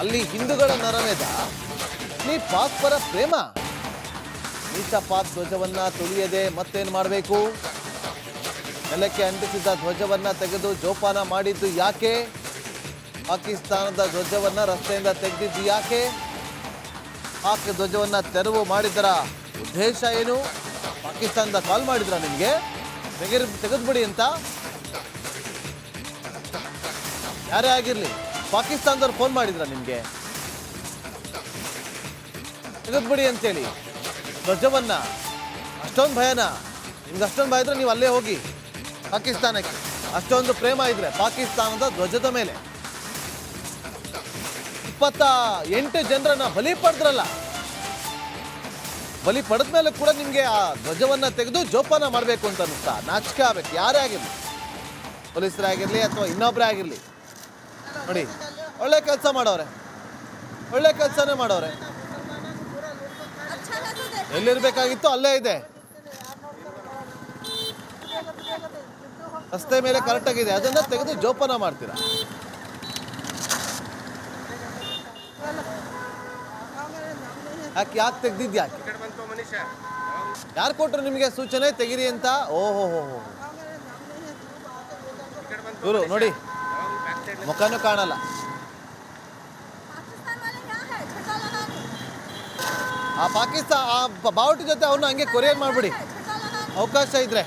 ಅಲ್ಲಿ ಹಿಂದೂಗಳ ನರಮೇಧ, ನೀ ಪಾಕ್ ಪರ ಪ್ರೇಮ. ನೀಚ ಪಾಕ್ ಧ್ವಜವನ್ನ ತುಳಿಯದೆ ಮತ್ತೇನು ಮಾಡಬೇಕು? ನೆಲಕ್ಕೆ ಅಂಟಿಸಿದ್ದ ಧ್ವಜವನ್ನ ತೆಗೆದು ಜೋಪಾನ ಮಾಡಿದ್ದು ಯಾಕೆ? ಪಾಕಿಸ್ತಾನದ ಧ್ವಜವನ್ನ ರಸ್ತೆಯಿಂದ ತೆಗೆದಿದ್ದು ಯಾಕೆ? ಪಾಕ್ ಧ್ವಜವನ್ನ ತೆರವು ಮಾಡಿದರ ಉದ್ದೇಶ ಏನು? ಪಾಕಿಸ್ತಾನದ ಕಾಲ್ ಮಾಡಿದ್ರ ನಿಮಗೆ ತೆಗೆದ್ಬಿಡಿ ಅಂತ? ಯಾರೇ ಆಗಿರ್ಲಿ, ಪಾಕಿಸ್ತಾನದವ್ರು ಫೋನ್ ಮಾಡಿದ್ರ ನಿಮ್ಗೆ ತೆಗೆದ್ಬಿಡಿ ಅಂತೇಳಿ ಧ್ವಜವನ್ನ? ಅಷ್ಟೊಂದು ಭಯನ ನಿಮ್ಗೆ? ಅಷ್ಟೊಂದು ಭಯ ಇದ್ರೆ ನೀವು ಅಲ್ಲೇ ಹೋಗಿ ಪಾಕಿಸ್ತಾನಕ್ಕೆ. ಅಷ್ಟೊಂದು ಪ್ರೇಮ ಇದ್ರೆ ಪಾಕಿಸ್ತಾನದ ಧ್ವಜದ ಮೇಲೆ 28 ಜನರನ್ನ ಬಲಿ ಪಡೆದ್ರಲ್ಲ, ಬಲಿ ಪಡೆದ ಮೇಲೆ ಕೂಡ ನಿಮ್ಗೆ ಆ ಧ್ವಜವನ್ನ ತೆಗೆದು ಜೋಪಾನ ಮಾಡಬೇಕು ಅಂತ ಅನಿಸ್ತಾ? ನಾಚಿಕೆ ಆಗ್ಬೇಕು. ಯಾರೇ ಆಗಿರ್ಲಿ, ಪೊಲೀಸರೇ ಆಗಿರ್ಲಿ ಅಥವಾ ಇನ್ನೊಬ್ಬರೇ ಆಗಿರ್ಲಿ. ನೋಡಿ, ಒಳ್ಳೆ ಕೆಲಸ ಮಾಡೋರೆ, ಒಳ್ಳೆ ಕೆಲಸನೇ ಮಾಡೋರೆ. ಎಲ್ಲಿರ್ಬೇಕಾಗಿತ್ತು ಅಲ್ಲೇ ಇದೆ, ರಸ್ತೆ ಮೇಲೆ ಕರೆಕ್ಟ್ ಆಗಿದೆ, ಅದನ್ನ ತೆಗೆದು ಜೋಪಾನ ಮಾಡ್ತೀರಾ? ಯಾಕೆ ತೆಗ್ದಿದ್ ಯಾಕೆ? ಯಾರು ಕೊಟ್ರು ನಿಮಗೆ ಸೂಚನೆ ತೆಗಿರಿ ಅಂತ? ಓಹೋ ಹೋ ಹೋ, ಇವರು ನೋಡಿ ಮುಖನೂ ಕಾಣಲ್ಲ. ಆ ಪಾಕಿಸ್ತಾನ ಆ ಬಾವುಟ ಜೊತೆ ಅವ್ರನ್ನ ಹಂಗೆ ಕೊರಿಯರ್ ಮಾಡ್ಬಿಡಿ ಅವಕಾಶ ಇದ್ರೆ.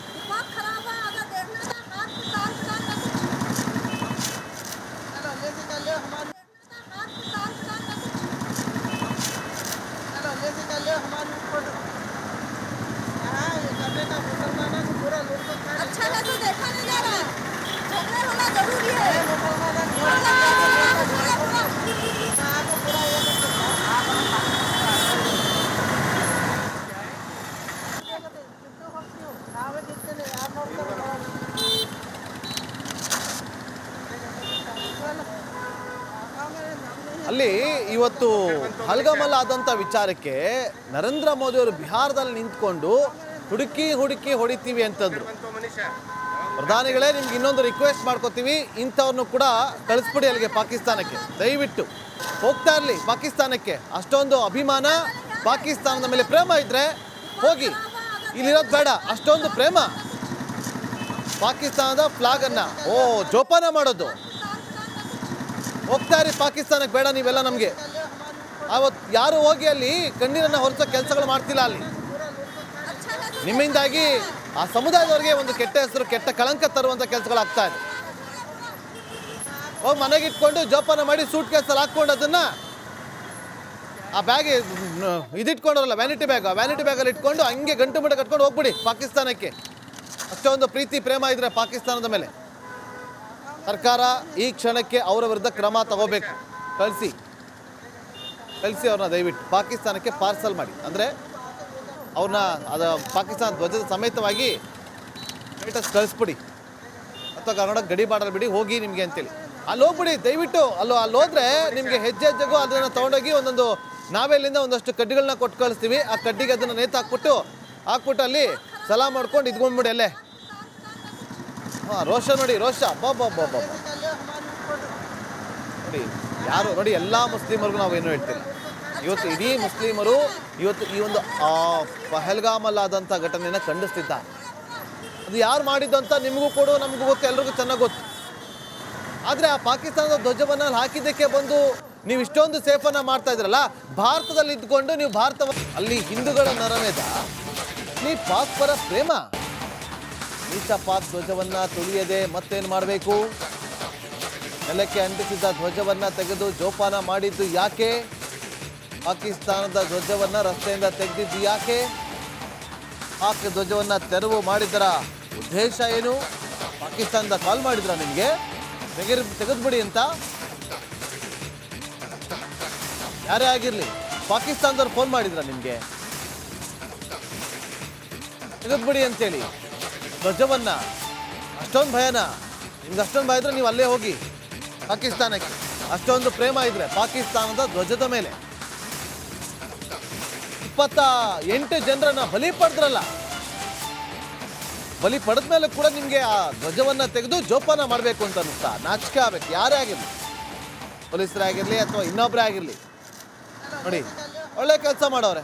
ಅಲ್ಲಿ ಇವತ್ತು ಹಲ್ಗಮಲ್ ಆದಂಥ ವಿಚಾರಕ್ಕೆ ನರೇಂದ್ರ ಮೋದಿ ಅವರು ಬಿಹಾರದಲ್ಲಿ ನಿಂತ್ಕೊಂಡು ಹುಡುಕಿ ಹೊಡಿತೀವಿ ಅಂತಂದ್ರು. ಪ್ರಧಾನಿಗಳೇ, ನಿಮ್ಗೆ ಇನ್ನೊಂದು ರಿಕ್ವೆಸ್ಟ್ ಮಾಡ್ಕೋತೀವಿ, ಇಂಥವ್ರನ್ನು ಕೂಡ ಕಳಿಸ್ಬಿಡಿ ಅಲ್ಲಿಗೆ ಪಾಕಿಸ್ತಾನಕ್ಕೆ. ದಯವಿಟ್ಟು ಹೋಗ್ತಾ ಇರಲಿ ಪಾಕಿಸ್ತಾನಕ್ಕೆ. ಅಷ್ಟೊಂದು ಅಭಿಮಾನ, ಪಾಕಿಸ್ತಾನದ ಮೇಲೆ ಪ್ರೇಮ ಇದ್ರೆ ಹೋಗಿ, ಇಲ್ಲಿರೋದು ಬೇಡ. ಅಷ್ಟೊಂದು ಪ್ರೇಮ, ಪಾಕಿಸ್ತಾನದ ಫ್ಲಾಗ್ ಅನ್ನ ಜೋಪಾನ ಮಾಡೋದು. ಹೋಗ್ತಾ ಇರಿ ಪಾಕಿಸ್ತಾನಕ್ಕೆ, ಬೇಡ ನೀವೆಲ್ಲ ನಮಗೆ. ಅವತ್ತು ಯಾರು ಹೋಗಿ ಅಲ್ಲಿ ಕಣ್ಣೀರನ್ನು ಹೊರಸೋ ಕೆಲಸಗಳು ಮಾಡ್ತಿಲ್ಲ. ಅಲ್ಲಿ ನಿಮ್ಮಿಂದಾಗಿ ಆ ಸಮುದಾಯದವ್ರಿಗೆ ಒಂದು ಕೆಟ್ಟ ಹೆಸರು, ಕೆಟ್ಟ ಕಳಂಕ ತರುವಂಥ ಕೆಲಸಗಳಾಗ್ತಾ ಇದೆ. ಹೋಗಿ ಮನೆಗೆ ಇಟ್ಕೊಂಡು ಜೋಪಾನ ಮಾಡಿ ಸೂಟ್ ಕೇಸಲ್ಲಿ ಹಾಕ್ಕೊಂಡು ಅದನ್ನು ಆ ಬ್ಯಾಗ್ ಇದಿಟ್ಕೊಂಡ್ರಲ್ಲ ವ್ಯಾನಿಟಿ ಬ್ಯಾಗ್, ಆ ವ್ಯಾನಿಟಿ ಬ್ಯಾಗಲ್ಲಿ ಇಟ್ಕೊಂಡು ಹಂಗೆ ಗಂಟು ಮುಟ್ಟ ಕಟ್ಕೊಂಡು ಹೋಗ್ಬಿಡಿ ಪಾಕಿಸ್ತಾನಕ್ಕೆ. ಅಷ್ಟೊಂದು ಪ್ರೀತಿ ಪ್ರೇಮ ಇದ್ರೆ ಪಾಕಿಸ್ತಾನದ ಮೇಲೆ ಸರ್ಕಾರ ಈ ಕ್ಷಣಕ್ಕೆ ಅವರ ವಿರುದ್ಧ ಕ್ರಮ ತಗೋಬೇಕು. ಕಳಿಸಿ ಅವ್ರನ್ನ ದಯವಿಟ್ಟು ಪಾಕಿಸ್ತಾನಕ್ಕೆ ಪಾರ್ಸಲ್ ಮಾಡಿ. ಅಂದರೆ ಅವ್ರನ್ನ ಪಾಕಿಸ್ತಾನ ಧ್ವಜದ ಸಮೇತವಾಗಿ ಸ್ಟೇಟಸ್ ಕಳಿಸ್ಬಿಡಿ, ಅಥವಾ ಕರ್ನಾಟಕ ಗಡಿ ಬಾರ್ಡರ್ ಬಿಡಿ ಹೋಗಿ ನಿಮಗೆ ಅಂತೇಳಿ. ಅಲ್ಲಿ ಹೋಗ್ಬಿಡಿ ದಯವಿಟ್ಟು. ಅಲ್ಲಿ ಹೋದ್ರೆ ನಿಮಗೆ ಹೆಜ್ಜೆಗೂ ಅದನ್ನು ತೊಗೊಂಡೋಗಿ ಒಂದೊಂದು ನಾವೆಲ್ಲಿಂದ ಒಂದಷ್ಟು ಕಡ್ಡಿಗಳನ್ನ ಕೊಟ್ಟು ಕಳಿಸ್ತೀವಿ. ಆ ಕಡ್ಡಿಗೆ ಅದನ್ನು ನೇತು ಹಾಕ್ಬಿಟ್ಟು ಅಲ್ಲಿ ಸಲಾ ಮಾಡ್ಕೊಂಡು ಇದ್ಕೊಂಡ್ಬಿಡಿ ಅಲ್ಲೇ. ರೋಷ ನೋಡಿ, ರೋಷ ನೋಡಿ. ಯಾರು ನೋಡಿ, ಎಲ್ಲ ಮುಸ್ಲಿಮರಿಗೂ ನಾವು ಏನು ಹೇಳ್ತೀವಿ, ಇವತ್ತು ಇಡೀ ಮುಸ್ಲಿಮರು ಇವತ್ತು ಈ ಒಂದು ಪಹಲ್ಗಾಮಲ್ಲಾದಂಥ ಘಟನೆಯನ್ನು ಖಂಡಿಸ್ತಿದ್ದಾರೆ. ಅದು ಯಾರು ಮಾಡಿದ್ದು ಅಂತ ನಿಮಗೂ ಕೂಡ ನಮಗೂ ಗೊತ್ತು, ಎಲ್ರಿಗೂ ಚೆನ್ನಾಗಿ ಗೊತ್ತು. ಆದರೆ ಆ ಪಾಕಿಸ್ತಾನದ ಧ್ವಜವನ್ನು ಹಾಕಿದ್ದಕ್ಕೆ ಬಂದು ನೀವು ಇಷ್ಟೊಂದು ಸೇಫನ್ನು ಮಾಡ್ತಾ ಇದ್ರಲ್ಲ, ಭಾರತದಲ್ಲಿ ಇದ್ಕೊಂಡು ನೀವು ಅಲ್ಲಿ ಹಿಂದೂಗಳ ನರಮೇಧ, ನೀ ಪಾಕ್ ಪರ ಪ್ರೇಮ. ನೀಚ ಪಾಕ್ ಧ್ವಜವನ್ನ ತುಳಿಯದೆ ಮತ್ತೇನು ಮಾಡಬೇಕು? ನೆಲಕ್ಕೆ ಅಂಟಿಸಿದ್ದ ಧ್ವಜವನ್ನ ತೆಗೆದು ಜೋಪಾನ ಮಾಡಿದ್ದು ಯಾಕೆ? ಪಾಕಿಸ್ತಾನದ ಧ್ವಜವನ್ನ ರಸ್ತೆಯಿಂದ ತೆಗೆದಿದ್ದು ಯಾಕೆ? ಪಾಕ್ ಧ್ವಜವನ್ನ ತೆರವು ಮಾಡಿದರ ಉದ್ದೇಶ ಏನು? ಪಾಕಿಸ್ತಾನದ ಕಾಲ್ ಮಾಡಿದ್ರ ನಿಮಗೆ ತೆಗೆದ್ಬಿಡಿ ಅಂತ? ಯಾರೇ ಆಗಿರ್ಲಿ, ಪಾಕಿಸ್ತಾನದವ್ರು ಫೋನ್ ಮಾಡಿದ್ರ ನಿಮಗೆ ತೆಗೆದ್ಬಿಡಿ ಅಂತೇಳಿ ಧ್ವಜವನ್ನ? ಅಷ್ಟೊಂದು ಭಯನ ನಿಮ್ಗೆ? ಅಷ್ಟೊಂದು ಭಯ ಇದ್ರೆ ನೀವು ಅಲ್ಲೇ ಹೋಗಿ ಪಾಕಿಸ್ತಾನಕ್ಕೆ. ಅಷ್ಟೊಂದು ಪ್ರೇಮ ಇದ್ರೆ ಪಾಕಿಸ್ತಾನದ ಧ್ವಜದ ಮೇಲೆ 28 ಜನರನ್ನ ಬಲಿ ಪಡೆದ್ರಲ್ಲ, ಬಲಿ ಪಡೆದ ಮೇಲೆ ಕೂಡ ನಿಮಗೆ ಆ ಧ್ವಜವನ್ನ ತೆಗೆದು ಜೋಪಾನ ಮಾಡಬೇಕು ಅಂತ ಅನಿಸ್ತಾ? ನಾಚಿಕೆ ಆಗ್ಬೇಕು. ಯಾರೇ ಆಗಿರ್ಲಿ, ಪೊಲೀಸರಾಗಿರಲಿ ಅಥವಾ ಇನ್ನೊಬ್ಬರೇ ಆಗಿರಲಿ ನೋಡಿ ಒಳ್ಳೆ ಕೆಲಸ ಮಾಡೋರೆ,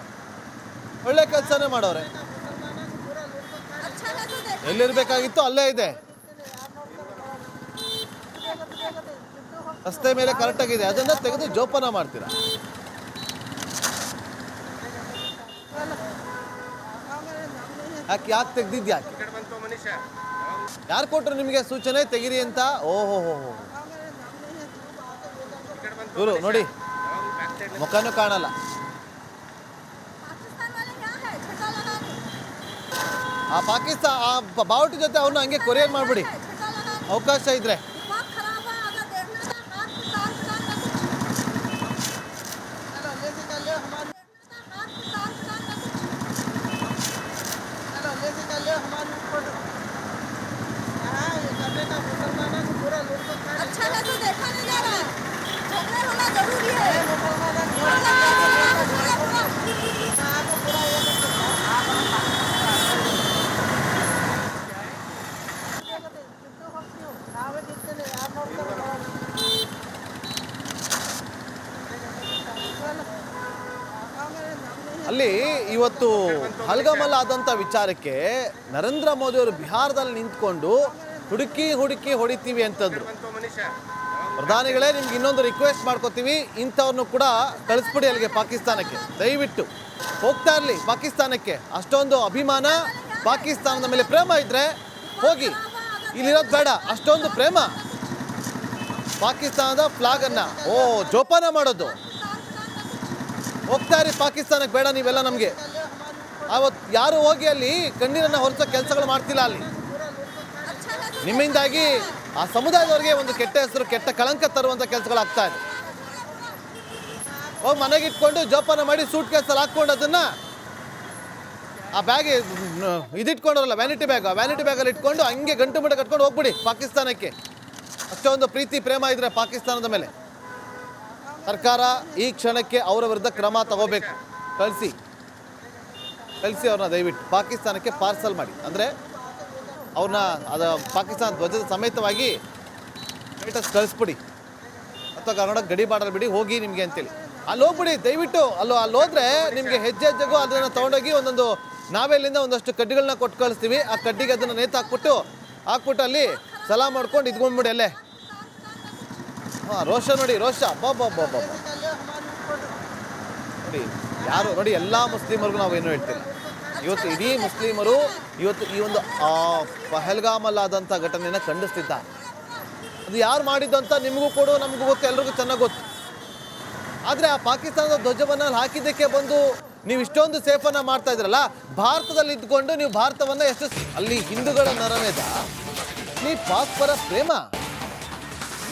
ಒಳ್ಳೆ ಕೆಲಸನೇ ಮಾಡೋರೆ. ಎಲ್ಲಿರ್ಬೇಕಾಗಿತ್ತು ಅಲ್ಲೇ ಇದೆ, ರಸ್ತೆ ಮೇಲೆ ಕರೆಕ್ಟಾಗಿದೆ, ಅದನ್ನ ತೆಗೆದು ಜೋಪಾನ ಮಾಡ್ತೀರಾ. ಯಾಕೆ ತೆಗ್ದಿದ್ಯಾಕೆ? ಯಾರು ಕೊಟ್ರು ನಿಮಗೆ ಸೂಚನೆ ತೆಗಿರಿ ಅಂತ? ಓಹೋ ಇವರು ನೋಡಿ ಮುಖನೂ ಕಾಣಲ್ಲ. ಆ ಪಾಕಿಸ್ತಾನ ಆ ಬಾವುಟ ಜೊತೆ ಅವನ್ನ ಹಂಗೆ ಕೊರಿಯರ್ ಮಾಡ್ಬಿಡಿ ಅವಕಾಶ ಇದ್ರೆ. ಅಲ್ಲಿ ಇವತ್ತು ಹಲ್ಗಮಲ್ ಆದಂಥ ವಿಚಾರಕ್ಕೆ ನರೇಂದ್ರ ಮೋದಿ ಅವರು ಬಿಹಾರದಲ್ಲಿ ನಿಂತ್ಕೊಂಡು ಹುಡುಕಿ ಹೊಡಿತೀವಿ ಅಂತಂದ್ರು. ಪ್ರಧಾನಿಗಳೇ, ನಿಮ್ಗೆ ಇನ್ನೊಂದು ರಿಕ್ವೆಸ್ಟ್ ಮಾಡ್ಕೋತೀವಿ, ಇಂಥವ್ರನ್ನು ಕೂಡ ಕಳಿಸ್ಬಿಡಿ ಅಲ್ಲಿಗೆ ಪಾಕಿಸ್ತಾನಕ್ಕೆ, ದಯವಿಟ್ಟು ಹೋಗ್ತಾ ಇರಲಿ ಪಾಕಿಸ್ತಾನಕ್ಕೆ. ಅಷ್ಟೊಂದು ಅಭಿಮಾನ, ಪಾಕಿಸ್ತಾನದ ಮೇಲೆ ಪ್ರೇಮ ಇದ್ರೆ ಹೋಗಿ, ಇಲ್ಲಿರೋದು ಬೇಡ. ಅಷ್ಟೊಂದು ಪ್ರೇಮ, ಪಾಕಿಸ್ತಾನದ ಫ್ಲಾಗ್ ಅನ್ನ ಜೋಪಾನ ಮಾಡೋದು. ಹೋಗ್ತಾ ಇರಿ ಪಾಕಿಸ್ತಾನಕ್ಕೆ, ಬೇಡ ನೀವೆಲ್ಲ ನಮಗೆ. ಅವತ್ತು ಯಾರು ಹೋಗಿ ಅಲ್ಲಿ ಕಣ್ಣೀರನ್ನ ಹೊರಸೋ ಕೆಲಸಗಳು ಮಾಡ್ತಿಲ್ಲ. ಅಲ್ಲಿ ನಿಮ್ಮಿಂದಾಗಿ ಆ ಸಮುದಾಯದವರಿಗೆ ಒಂದು ಕೆಟ್ಟ ಹೆಸರು, ಕೆಟ್ಟ ಕಳಂಕ ತರುವಂಥ ಕೆಲಸಗಳಾಗ್ತಾ ಇದೆ. ಹೋಗಿ ಮನೆಗೆ ಇಟ್ಕೊಂಡು ಜೋಪಾನ ಮಾಡಿ ಸೂಟ್ ಕೇಸಲ್ಲಿ ಹಾಕ್ಕೊಂಡು ಅದನ್ನ ಆ ಬ್ಯಾಗ್ ಇದಿಟ್ಕೊಂಡ್ರಲ್ಲ ವ್ಯಾನಿಟಿ ಬ್ಯಾಗ್, ಆ ವ್ಯಾನಿಟಿ ಬ್ಯಾಗಲ್ಲಿ ಇಟ್ಕೊಂಡು ಹಂಗೆ ಗಂಟು ಮುಟ್ಟ ಕಟ್ಕೊಂಡು ಹೋಗ್ಬಿಡಿ ಪಾಕಿಸ್ತಾನಕ್ಕೆ. ಅಷ್ಟೊಂದು ಪ್ರೀತಿ ಪ್ರೇಮ ಇದ್ರೆ ಪಾಕಿಸ್ತಾನದ ಮೇಲೆ ಸರ್ಕಾರ ಈ ಕ್ಷಣಕ್ಕೆ ಅವರ ವಿರುದ್ಧ ಕ್ರಮ ತಗೋಬೇಕು. ಕಳಿಸಿ ಅವ್ರನ್ನ ದಯವಿಟ್ಟು ಪಾಕಿಸ್ತಾನಕ್ಕೆ ಪಾರ್ಸಲ್ ಮಾಡಿ. ಅಂದರೆ ಅವ್ರನ್ನ ಅದು ಪಾಕಿಸ್ತಾನ ಧ್ವಜದ ಸಮೇತವಾಗಿ ಸ್ಟೇಟಸ್ ಕಳಿಸ್ಬಿಡಿ, ಅಥವಾ ಕರ್ನಾಟಕ ಗಡಿ ಬಾರ್ಡರ್ ಬಿಡಿ ಹೋಗಿ ನಿಮಗೆ ಅಂತೇಳಿ. ಅಲ್ಲಿ ಹೋಗ್ಬಿಡಿ ದಯವಿಟ್ಟು. ಅಲ್ಲಿ ಹೋದ್ರೆ ನಿಮಗೆ ಹೆಜ್ಜೆಗೂ ಅದನ್ನು ತೊಗೊಂಡೋಗಿ ಒಂದೊಂದು ನಾವೆಲ್ಲಿಂದ ಒಂದಷ್ಟು ಕಡ್ಡಿಗಳನ್ನ ಕೊಟ್ಟು ಕಳಿಸ್ತೀವಿ. ಆ ಕಡ್ಡಿಗೆ ಅದನ್ನು ನೇತು ಹಾಕ್ಬಿಟ್ಟು ಅಲ್ಲಿ ಸಲಾ ಮಾಡ್ಕೊಂಡು ಇದ್ಕೊಂಡ್ಬಿಡಿ ಅಲ್ಲೇ. ರೋಷ ನೋಡಿ, ರೋಷ ನೋಡಿ ಯಾರು ನೋಡಿ, ಎಲ್ಲ ಮುಸ್ಲಿಮರಿಗೂ ನಾವೇನು ಹೇಳ್ತಿಲ್ಲ. ಇವತ್ತು ಇಡೀ ಮುಸ್ಲಿಮರು ಇವತ್ತು ಈ ಒಂದು ಪಹಲ್ಗಾಮಲ್ಲಾದಂಥ ಘಟನೆಯನ್ನು ಖಂಡಿಸ್ತಿದ್ದಾರೆ. ಅದು ಯಾರು ಮಾಡಿದ್ದು ಅಂತ ನಿಮಗೂ ಕೂಡ ನಮಗೂ ಗೊತ್ತು, ಎಲ್ರಿಗೂ ಚೆನ್ನಾಗಿ ಗೊತ್ತು. ಆದರೆ ಆ ಪಾಕಿಸ್ತಾನದ ಧ್ವಜವನ್ನು ಹಾಕಿದ್ದಕ್ಕೆ ಬಂದು ನೀವು ಇಷ್ಟೊಂದು ಸೇಫನ್ನು ಮಾಡ್ತಾ ಇದ್ರಲ್ಲ, ಭಾರತದಲ್ಲಿ ಇದ್ಕೊಂಡು ನೀವು ಭಾರತವನ್ನು ಎಷ್ಟು ಅಲ್ಲಿ ಹಿಂದೂಗಳ ನರಮೇಧ, ನೀ ಪಾಕ್ ಪರ ಪ್ರೇಮ,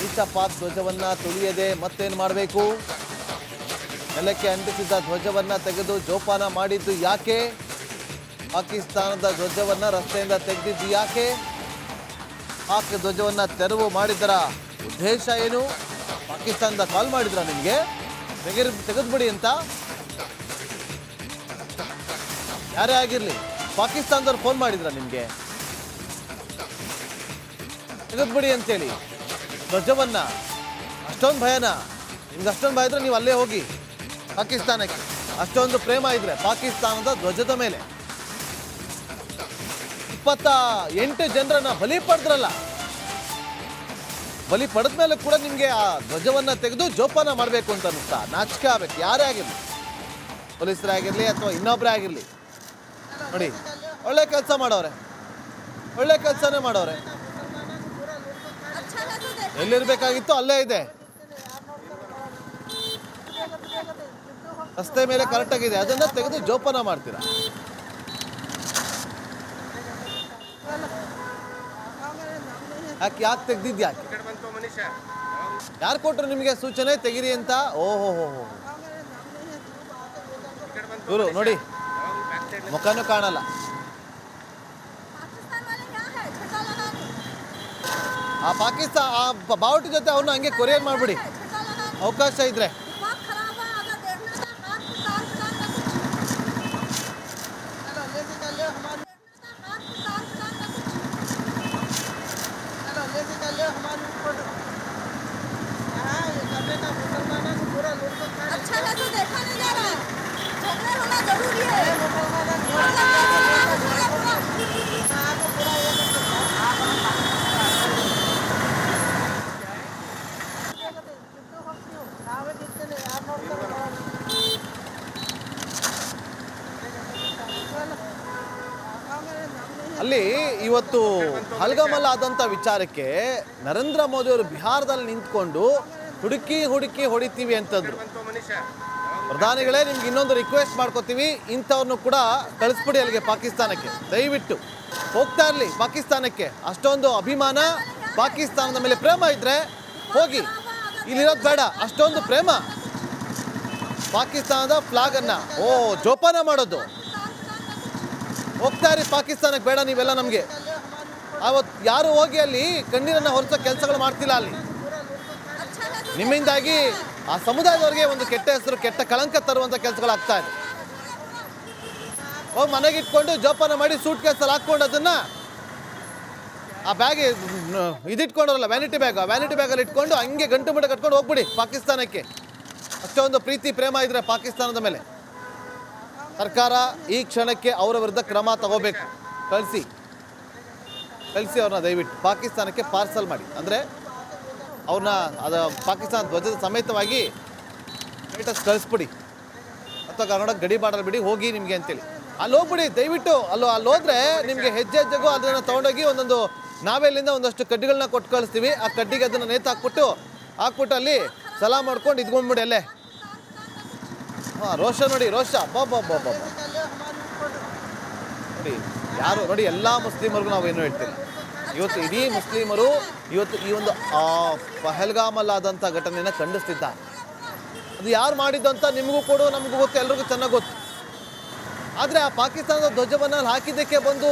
ನೀಚ ಪಾಕ್ ಧ್ವಜವನ್ನು ತುಳಿಯದೆ ಮತ್ತೇನು ಮಾಡಬೇಕು? ನೆಲಕ್ಕೆ ಅಂಟಿಸಿದ್ದ ಧ್ವಜವನ್ನು ತೆಗೆದು ಜೋಪಾನ ಮಾಡಿದ್ದು ಯಾಕೆ? ಪಾಕಿಸ್ತಾನದ ಧ್ವಜವನ್ನು ರಸ್ತೆಯಿಂದ ತೆಗೆದಿದ್ದು ಯಾಕೆ? ಪಾಕ್ ಧ್ವಜವನ್ನು ತೆರವು ಮಾಡಿದ್ದರ ಉದ್ದೇಶ ಏನು? ಪಾಕಿಸ್ತಾನದ ಕಾಲ್ ಮಾಡಿದ್ರ ನಿಮಗೆ ತೆಗೆದುಬಿಡಿ ಅಂತ? ಯಾರೇ ಆಗಿರಲಿ, ಪಾಕಿಸ್ತಾನದವ್ರು ಫೋನ್ ಮಾಡಿದ್ರ ನಿಮಗೆ ತೆಗೆದುಬಿಡಿ ಅಂತೇಳಿ ಧ್ವಜವನ್ನು? ಅಷ್ಟೊಂದು ಭಯನಾ ನಿಮ್ಗೆ? ಅಷ್ಟೊಂದು ಭಯ ಇದ್ರೆ ನೀವು ಅಲ್ಲೇ ಹೋಗಿ ಪಾಕಿಸ್ತಾನಕ್ಕೆ. ಅಷ್ಟೊಂದು ಪ್ರೇಮ ಇದ್ರೆ ಪಾಕಿಸ್ತಾನದ ಧ್ವಜದ ಮೇಲೆ 28 ಜನರನ್ನ ಬಲಿ ಪಡೆದ್ರಲ್ಲ, ಬಲಿ ಪಡೆದ ಮೇಲೆ ಕೂಡ ನಿಮಗೆ ಆ ಧ್ವಜವನ್ನು ತೆಗೆದು ಜೋಪಾನ ಮಾಡಬೇಕು ಅಂತ ಅನ್ನಿಸ್ತಾ? ನಾಚಿಕೆ ಆಗಬೇಕು. ಯಾರೇ ಆಗಿರಲಿ, ಪೊಲೀಸರಾಗಿರಲಿ ಅಥವಾ ಇನ್ನೊಬ್ಬರೇ ಆಗಿರಲಿ ನೋಡಿ ಒಳ್ಳೆ ಕೆಲಸ ಮಾಡೋರೆ, ಒಳ್ಳೆ ಕೆಲಸನೇ ಮಾಡೋರೆ. ಎಲ್ಲಿರ್ಬೇಕಾಗಿತ್ತು ಅಲ್ಲೇ ಇದೆ, ರಸ್ತೆ ಮೇಲೆ ಕರೆಕ್ಟಾಗಿದೆ, ಅದನ್ನ ತೆಗೆದು ಜೋಪಾನ ಮಾಡ್ತೀರಾ. ಯಾಕೆ ತೆಗ್ದಿದ್ಯಾಕೆ? ಯಾರು ಕೊಟ್ರು ನಿಮಗೆ ಸೂಚನೆ ತೆಗಿರಿ ಅಂತ? ಓಹೋ ಇವರು ನೋಡಿ ಮುಖನೂ ಕಾಣಲ್ಲ. ಆ ಪಾಕಿಸ್ತಾನ ಆ ಬಾವುಟ ಜೊತೆ ಅವನ್ನ ಹಂಗೆ ಕೊರಿಯರ್ ಮಾಡ್ಬಿಡಿ ಅವಕಾಶ ಇದ್ರೆ. ಅಲ್ಲಿ ಇವತ್ತು ಹಲ್ಗಮಲ್ ಆದಂಥ ವಿಚಾರಕ್ಕೆ ನರೇಂದ್ರ ಮೋದಿ ಅವರು ಬಿಹಾರದಲ್ಲಿ ನಿಂತ್ಕೊಂಡು ಹುಡುಕಿ ಹುಡುಕಿ ಹೊಡಿತೀವಿ ಅಂತಂದ್ರು. ಪ್ರಧಾನಿಗಳೇ, ನಿಮ್ಗೆ ಇನ್ನೊಂದು ರಿಕ್ವೆಸ್ಟ್ ಮಾಡ್ಕೋತೀವಿ, ಇಂಥವ್ರನ್ನು ಕೂಡ ಕಳಿಸ್ಬಿಡಿ ಅಲ್ಲಿಗೆ ಪಾಕಿಸ್ತಾನಕ್ಕೆ, ದಯವಿಟ್ಟು ಹೋಗ್ತಾ ಇರಲಿ ಪಾಕಿಸ್ತಾನಕ್ಕೆ. ಅಷ್ಟೊಂದು ಅಭಿಮಾನ, ಪಾಕಿಸ್ತಾನದ ಮೇಲೆ ಪ್ರೇಮ ಇದ್ರೆ ಹೋಗಿ, ಇಲ್ಲಿರೋದು ಬೇಡ. ಅಷ್ಟೊಂದು ಪ್ರೇಮ, ಪಾಕಿಸ್ತಾನದ ಫ್ಲಾಗನ್ನು ಜೋಪಾನ ಮಾಡೋದು. ಹೋಗ್ತಾ ಇರಿ ಪಾಕಿಸ್ತಾನಕ್ಕೆ, ಬೇಡ ನೀವೆಲ್ಲ ನಮಗೆ. ಅವತ್ತು ಯಾರು ಹೋಗಿ ಅಲ್ಲಿ ಕಣ್ಣೀರನ್ನು ಹೊರಸೋ ಕೆಲಸಗಳು ಮಾಡ್ತಿಲ್ಲ. ಅಲ್ಲಿ ನಿಮ್ಮಿಂದಾಗಿ ಆ ಸಮುದಾಯದವ್ರಿಗೆ ಒಂದು ಕೆಟ್ಟ ಹೆಸರು, ಕೆಟ್ಟ ಕಳಂಕ ತರುವಂಥ ಕೆಲಸಗಳಾಗ್ತಾ ಇದೆ. ಹೋಗಿ ಮನೆಗೆ ಇಟ್ಕೊಂಡು ಜೋಪಾನ ಮಾಡಿ ಸೂಟ್ ಕೇಸಲ್ಲಿ ಹಾಕ್ಕೊಂಡು ಅದನ್ನು ಆ ಬ್ಯಾಗ್ ಇದಿಟ್ಕೊಂಡವ್ರಲ್ಲ, ವ್ಯಾನಿಟಿ ಬ್ಯಾಗ್, ಆ ವ್ಯಾನಿಟಿ ಬ್ಯಾಗಲ್ಲಿ ಇಟ್ಕೊಂಡು ಹಂಗೆ ಗಂಟು ಮುಟ್ಟ ಕಟ್ಕೊಂಡು ಹೋಗ್ಬಿಡಿ ಪಾಕಿಸ್ತಾನಕ್ಕೆ. ಅಷ್ಟೊಂದು ಪ್ರೀತಿ ಪ್ರೇಮ ಇದ್ರೆ ಪಾಕಿಸ್ತಾನದ ಮೇಲೆ ಸರ್ಕಾರ ಈ ಕ್ಷಣಕ್ಕೆ ಅವರ ವಿರುದ್ಧ ಕ್ರಮ ತಗೋಬೇಕು. ಕಳಿಸಿ ಅವ್ರನ್ನ ದಯವಿಟ್ಟು ಪಾಕಿಸ್ತಾನಕ್ಕೆ ಪಾರ್ಸಲ್ ಮಾಡಿ. ಅಂದರೆ ಅವ್ರನ್ನ ಪಾಕಿಸ್ತಾನ ಧ್ವಜದ ಸಮೇತವಾಗಿ ಸ್ಟೇಟಸ್ ಕಳಿಸ್ಬಿಡಿ, ಅಥವಾ ಕರ್ನಾಟಕ ಗಡಿ ಬಾರ್ಡರ್ ಬಿಡಿ ಹೋಗಿ ನಿಮಗೆ ಅಂತೇಳಿ. ಅಲ್ಲಿ ಹೋಗ್ಬಿಡಿ ದಯವಿಟ್ಟು. ಅಲ್ಲಿ ಹೋದ್ರೆ ನಿಮಗೆ ಹೆಜ್ಜೆ ಹೆಜ್ಜೆಗೂ ಅದನ್ನು ತೊಗೊಂಡೋಗಿ ಒಂದೊಂದು ನಾವೆಲ್ಲಿಂದ ಒಂದಷ್ಟು ಕಡ್ಡಿಗಳನ್ನ ಕೊಟ್ಟು ಕಳಿಸ್ತೀವಿ. ಆ ಕಡ್ಡಿಗೆ ಅದನ್ನು ನೇತು ಹಾಕ್ಬಿಟ್ಟು ಅಲ್ಲಿ ಸಲಾ ಮಾಡ್ಕೊಂಡು ಇದ್ಕೊಂಡ್ಬಿಡಿ ಅಲ್ಲೇ. ರೋಷ ನೋಡಿ, ರೋಷ ನೋಡಿ ಯಾರು ನೋಡಿ, ಎಲ್ಲ ಮುಸ್ಲಿಮರಿಗೂ ನಾವು ಏನು ಹೇಳ್ತಿಲ್ಲ. ಇವತ್ತು ಇಡೀ ಮುಸ್ಲಿಮರು ಇವತ್ತು ಈ ಒಂದು ಪಹಲ್ಗಾಮಲ್ಲಾದಂಥ ಘಟನೆಯನ್ನು ಖಂಡಿಸ್ತಿದ್ದಾರೆ. ಅದು ಯಾರು ಮಾಡಿದ್ದು ಅಂತ ನಿಮಗೂ ಕೂಡ ನಮಗೂ ಗೊತ್ತು, ಎಲ್ರಿಗೂ ಚೆನ್ನಾಗಿ ಗೊತ್ತು. ಆದರೆ ಆ ಪಾಕಿಸ್ತಾನದ ಧ್ವಜವನ್ನು ಹಾಕಿದ್ದಕ್ಕೆ ಬಂದು